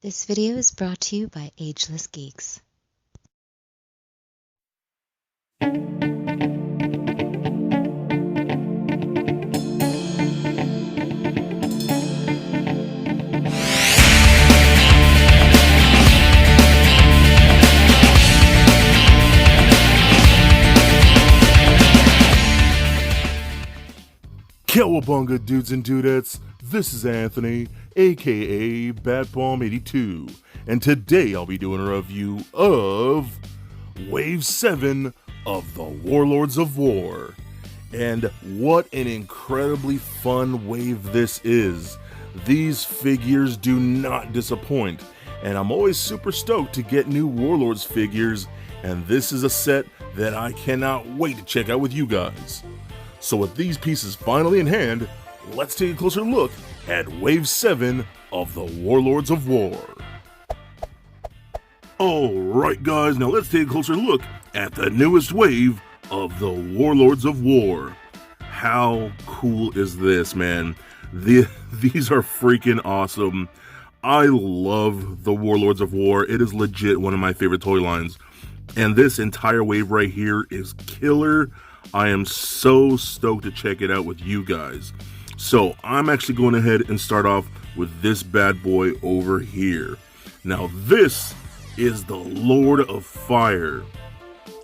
This video is brought to you by Ageless Geeks. Cowabunga dudes and dudettes, this is Anthony, aka Batbomb82, and today I'll be doing a review of Wave 7 of the Warlords of Wor. And what an incredibly fun wave this is. These figures do not disappoint, and I'm always super stoked to get new Warlords figures, and this is a set that I cannot wait to check out with you guys. So with these pieces finally in hand, let's take a closer look at Wave 7 of the Warlords of Wor. Alright guys, now let's take a closer look at the newest wave of the Warlords of Wor. How cool is this, man? These are freaking awesome. I love the Warlords of Wor. It is legit one of my favorite toy lines. And this entire wave right here is killer. I am so stoked to check it out with you guys. So I'm actually going ahead and start off with this bad boy over here. Now this is the Lord of Fire.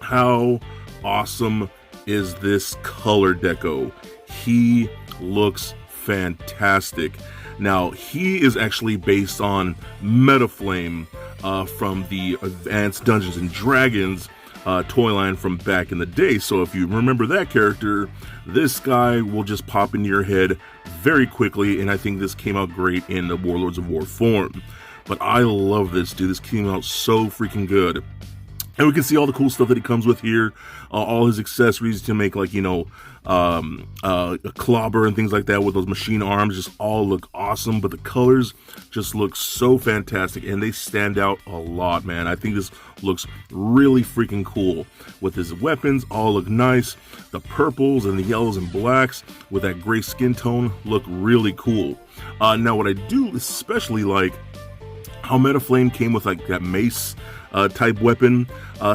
How awesome is this color deco? He looks fantastic. Now he is actually based on Metaflame from the Advanced Dungeons and Dragons toy line from back in the day. So if you remember that character, this guy will just pop into your head very quickly, and I think this came out great in the Warlords of Wor form. But I love this, dude. This came out so freaking good. And we can see all the cool stuff that he comes with here, all his accessories to make, like, you know, a clobber and things like that with those machine arms just all look awesome. But the colors just look so fantastic, and they stand out a lot, man. I think this looks really freaking cool. With his weapons, all look nice. The purples and the yellows and blacks with that gray skin tone look really cool. Now, what I do especially like, how Metaflame came with like that mace type weapon.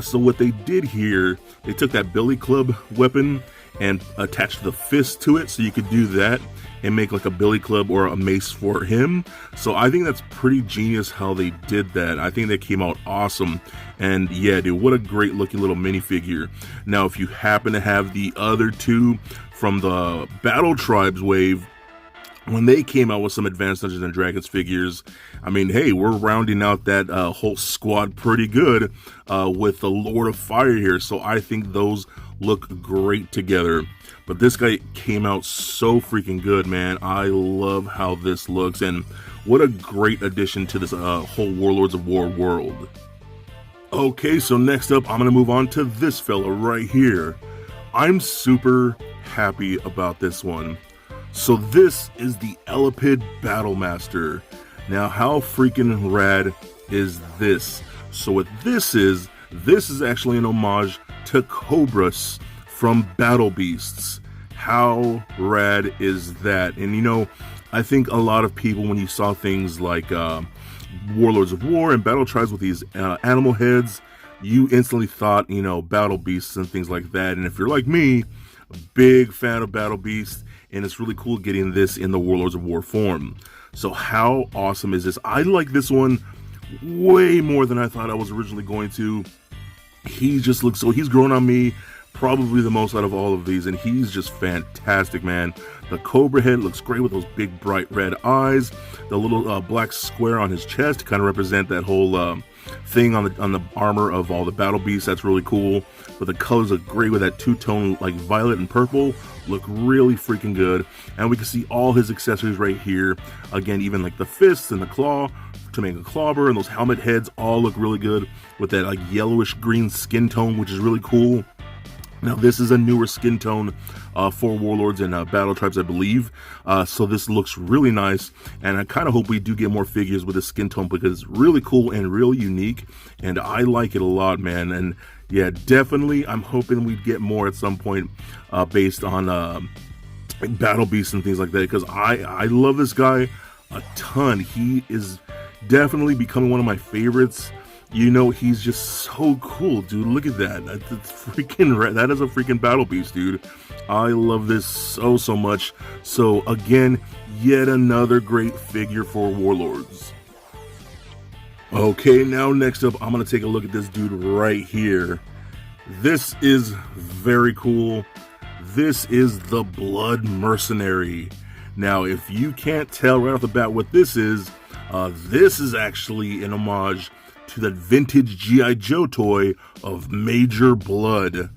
So what they did here, they took that billy club weapon and attached the fist to it, so you could do that and make like a billy club or a mace for him. So I think that's pretty genius how they did that. I think that came out awesome. And yeah, dude, what a great looking little minifigure. Now, if you happen to have the other two from the Battle Tribes wave, when they came out with some Advanced Dungeons and Dragons figures, I mean, hey, we're rounding out that whole squad pretty good with the Lord of Fire here. So I think those look great together. But this guy came out so freaking good, man. I love how this looks, and what a great addition to this whole Warlords of Wor world. Okay, so next up, I'm going to move on to this fella right here. I'm super happy about this one. So this is the Elipid Battlemaster. Now, how freaking rad is this? So what this is actually an homage to Cobras from Battle Beasts. How rad is that? And you know, I think a lot of people, when you saw things like Warlords of Wor and Battle Tribes with these animal heads, you instantly thought, you know, Battle Beasts and things like that. And if you're like me, a big fan of Battle Beasts, and it's really cool getting this in the Warlords of Wor form. So how awesome is this? I like this one way more than I thought I was originally going to. He just looks so, he's grown on me probably the most out of all of these, and he's just fantastic, man. The Cobra head looks great with those big bright red eyes, the little black square on his chest to kind of represent that whole thing on the armor of all the battle beasts. That's really cool. But the colors look great with that two-tone like violet and purple, look really freaking good. And we can see all his accessories right here. Again, even like the fists and the claw to make a clobber, and those helmet heads all look really good with that like yellowish green skin tone, which is really cool. Now this is a newer skin tone for Warlords and Battle Tribes, I believe. So this looks really nice, and I kind of hope we do get more figures with this skin tone because it's really cool and really unique, and I like it a lot, man. And yeah, definitely I'm hoping we'd get more at some point based on Battle Beasts and things like that, because I love this guy a ton. He is definitely becoming one of my favorites. You know, he's just so cool, dude. Look at that. That's freaking that is a freaking battle piece, dude. I love this so much. So again, yet another great figure for Warlords. Okay, now next up, I'm gonna take a look at this dude right here. This is very cool. This is the Blood Mercenary. Now, if you can't tell right off the bat what this is actually an homage to that vintage G.I. Joe toy of Major Blood.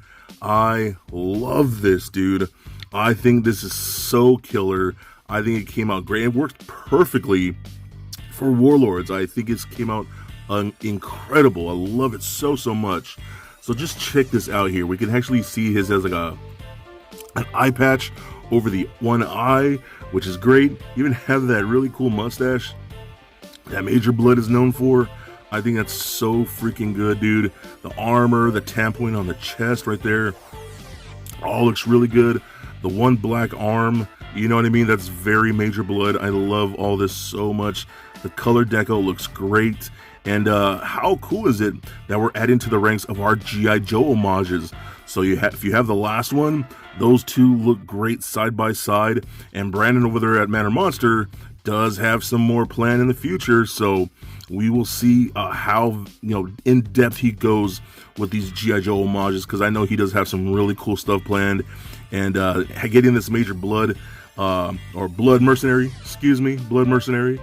I love this, dude. I think this is so killer. I think it came out great. It worked perfectly for Warlords. I think it came out incredible. I love it so much. So just check this out here. We can actually see his as like an eye patch over the one eye, which is great. Even have that really cool mustache that Major Blood is known for. I think that's so freaking good, dude. The armor, the tampoing on the chest right there, all looks really good. The one black arm, you know what I mean? That's very Major Blood. I love all this so much. The color deco looks great. And how cool is it that we're adding to the ranks of our G.I. Joe homages? So if you have the last one, those two look great side by side. And Brandon over there at Manor Monster does have some more planned in the future. So we will see how in depth he goes with these G.I. Joe homages, because I know he does have some really cool stuff planned. And getting this Major Blood or Blood Mercenary, Blood Mercenary.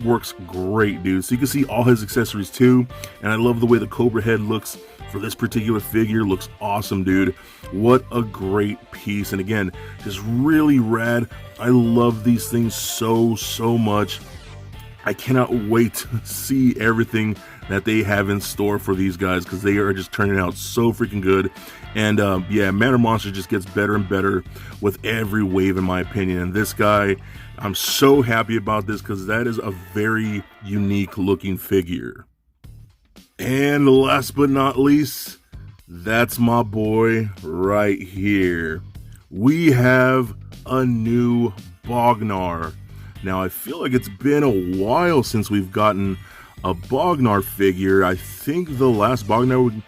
Works great, dude. So you can see all his accessories too, and I love the way the Cobra head looks for this particular figure. Looks awesome, dude. What a great piece. And again, just really rad. I love these things so much. I cannot wait to see everything that they have in store for these guys, because they are just turning out so freaking good. And yeah, Manor Monster just gets better and better with every wave, in my opinion. And this guy, I'm so happy about this, because that is a very unique looking figure. And last but not least, that's my boy right here. We have a new Bognar. Now, I feel like it's been a while since we've gotten a Bognar figure. I think the last Bognar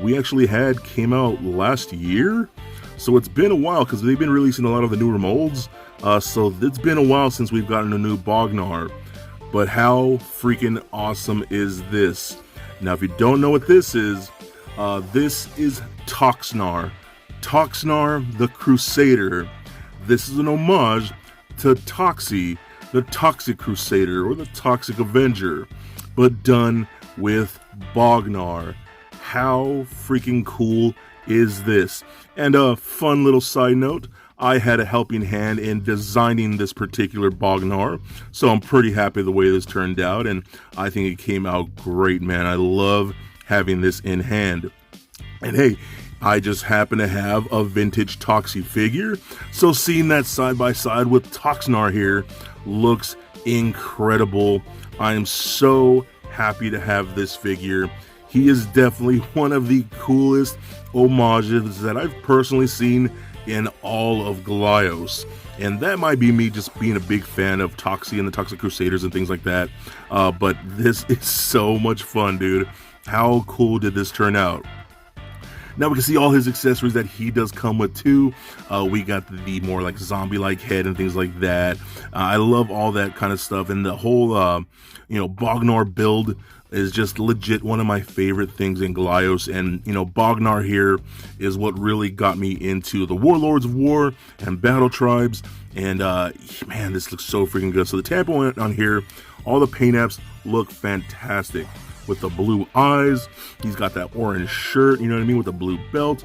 we actually had came out last year. So it's been a while, because they've been releasing a lot of the newer molds. So it's been a while since we've gotten a new Bognar. But how freaking awesome is this? Now, if you don't know what this is Toxin-R. Toxin-R the Crusader. This is an homage to Toxie, the Toxic Crusader or the Toxic Avenger, but done with Bognar. How freaking cool is this? And a fun little side note, I had a helping hand in designing this particular Bognar, so I'm pretty happy the way this turned out, and I think it came out great, man. I love having this in hand. And hey, I just happen to have a vintage Toxie figure, so seeing that side by side with Toxin-R here looks incredible. I am so happy to have this figure. He is definitely one of the coolest homages that I've personally seen in all of Glyos. And that might be me just being a big fan of Toxie and the Toxic Crusaders and things like that. But this is so much fun, dude. How cool did this turn out? Now we can see all his accessories that he does come with too. We got the more like zombie-like head and things like that. I love all that kind of stuff. And the whole, Bognar build is just legit one of my favorite things in Glyos. And, Bognar here is what really got me into the Warlords of Wor and Battle Tribes. And, man, this looks so freaking good. So the tampo on here, all the paint apps look fantastic. With the blue eyes, he's got that orange shirt, you know what I mean, with the blue belt.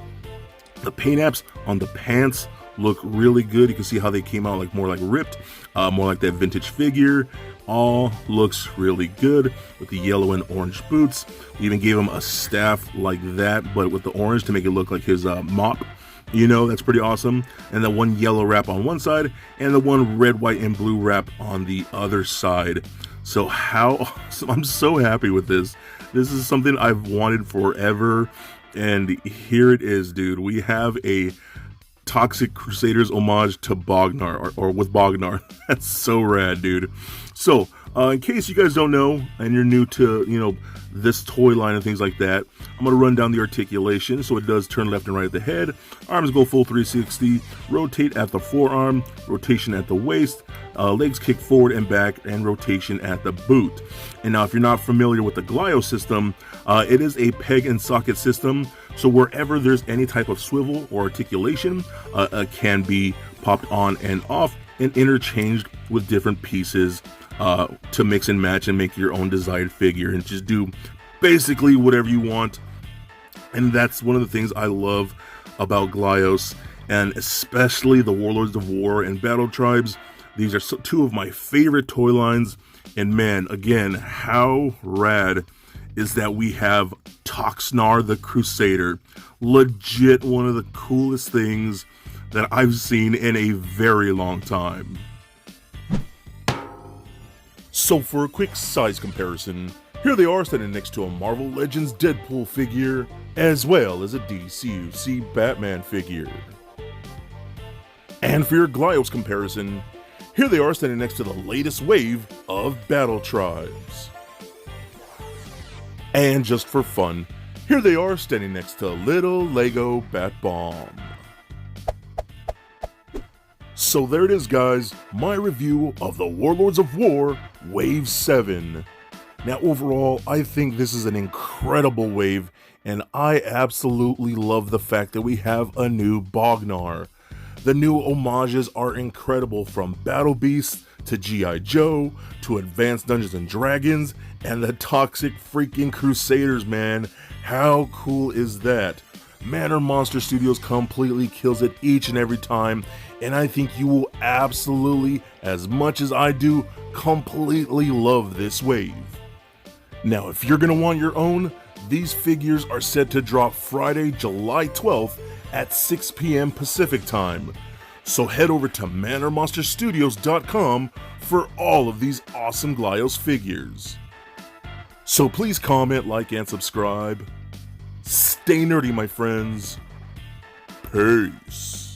The paint apps on the pants look really good. You can see how they came out more like ripped, more like that vintage figure. All looks really good with the yellow and orange boots. We even gave him a staff like that, but with the orange to make it look like his mop. That's pretty awesome. And the one yellow wrap on one side and the one red, white, and blue wrap on the other side. So how awesome. I'm so happy with this. This is something I've wanted forever. And here it is, dude. We have a Toxic Crusaders homage to Bognar, or with Bognar. That's so rad, dude. So In case you guys don't know and you're new to, this toy line and things like that, I'm going to run down the articulation. So it does turn left and right at the head, arms go full 360, rotate at the forearm, rotation at the waist, legs kick forward and back, and rotation at the boot. And now if you're not familiar with the Glyos system, it is a peg and socket system. So wherever there's any type of swivel or articulation, can be popped on and off and interchanged with different pieces to mix and match and make your own desired figure and just do basically whatever you want. And that's one of the things I love about Glyos, and especially the Warlords of Wor and Battle Tribes. These are two of my favorite toy lines, and man, again, how rad is that we have Toxin-R the Crusader. Legit one of the coolest things that I've seen in a very long time. So for a quick size comparison, here they are standing next to a Marvel Legends Deadpool figure, as well as a DCUC Batman figure. And for your Glyos comparison, here they are standing next to the latest wave of Battle Tribes. And just for fun, here they are standing next to little Lego Bat Bomb. So there it is, guys, my review of the Warlords of Wor Wave 7. Now overall, I think this is an incredible wave, and I absolutely love the fact that we have a new Bognar. The new homages are incredible, from Battle Beasts to G.I. Joe to Advanced Dungeons and Dragons and the Toxic freaking Crusaders, man. How cool is that? Manor Monster Studios completely kills it each and every time, and I think you will absolutely, as much as I do, completely love this wave. Now, if you're going to want your own, these figures are set to drop Friday, July 12th at 6 p.m. Pacific time. So head over to manormonsterstudios.com for all of these awesome Glyos figures. So please comment, like, and subscribe. Stay nerdy, my friends. Peace.